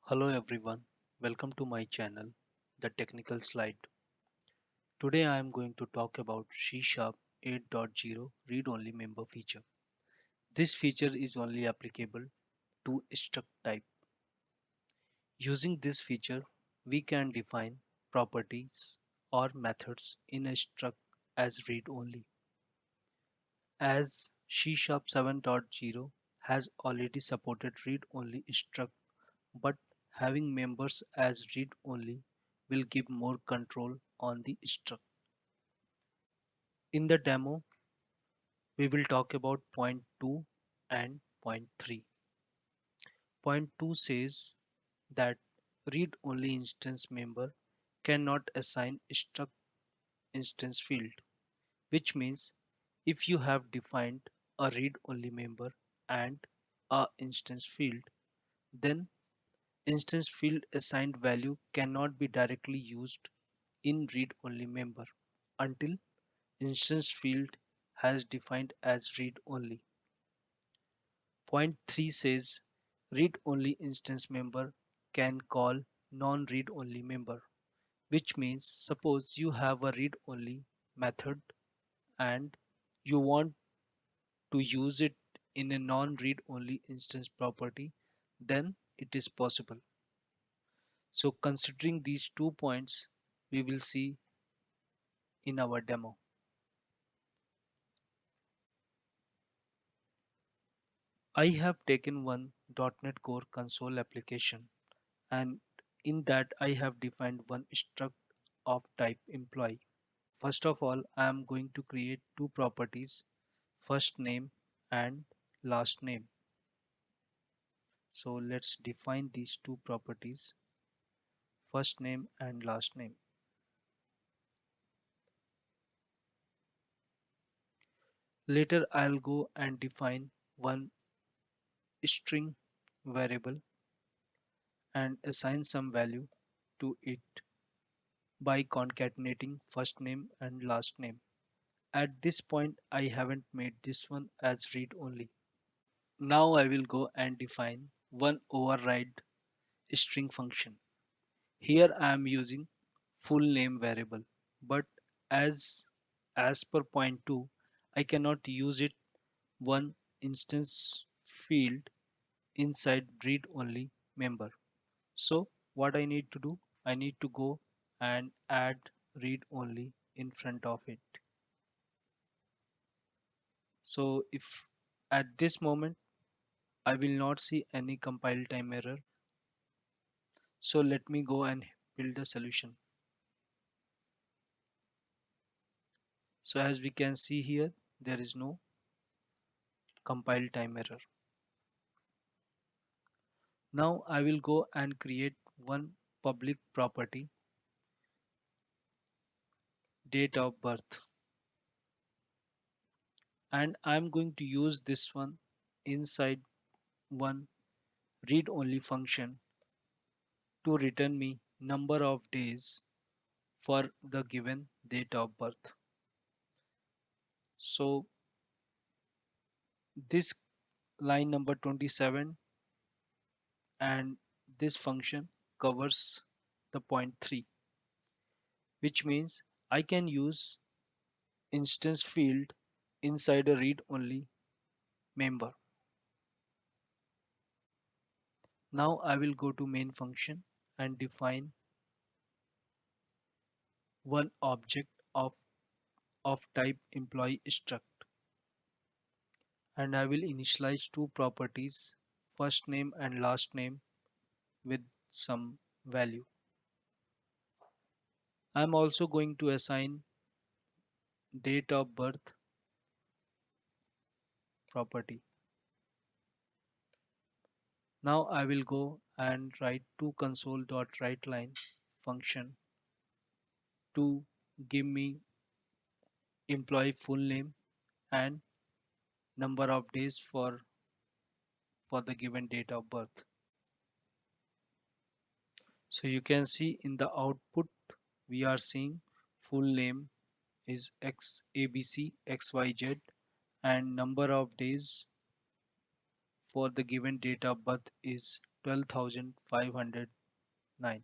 Hello everyone, welcome to my channel, The Technical Slide. Today I am going to talk about C Sharp 8.0 read-only member feature. This feature is only applicable to struct type. Using this feature, we can define properties or methods in a struct as read-only. As C Sharp 7.0 has already supported read-only struct, but having members as read-only will give more control on the struct. In the demo, we will talk about point 2 and point 3. Point 2 says that read-only instance member cannot assign struct instance field, which means if you have defined a read-only member and a instance field, then instance field assigned value cannot be directly used in read-only member until instance field has defined as read-only. Point 3 says read-only instance member can call non-read-only member, which means suppose you have a read-only method and you want to use it in a non-read-only instance property, then it is possible. So considering these 2 points, we will see in our demo. I have taken one .NET Core console application, and in that I have defined one struct of type employee. First of all, I am going to create two properties, first name and last name. So let's define these two properties, first name and last name. Later I'll go and define one string variable and assign some value to it by concatenating first name and last name. At this point, I haven't made this one as read only. Now I will go and define one override string function. Here I am using full name variable, but as as per point 2, I cannot use it one instance field inside read only member. So what I need to do, I need to go and add read only in front of it. So if at this moment I will not see any compile time error. So let me go and build a solution. So as we can see here, there is no compile time error. Now I will go and create one public property, date of birth, and I'm going to use this one inside one read only function to return me number of days for the given date of birth. So this line number 27 and this function covers the point 3, which means I can use instance field inside a read only member. Now I will go to main function and define one object of type employee struct, and I will initialize two properties, first name and last name, with some value. I'm also going to assign date of birth property. Now I will go and write to console.writeLine function to give me employee full name and number of days for the given date of birth. So you can see in the output we are seeing full name is XABC and number of days for the given date of birth is 12,509.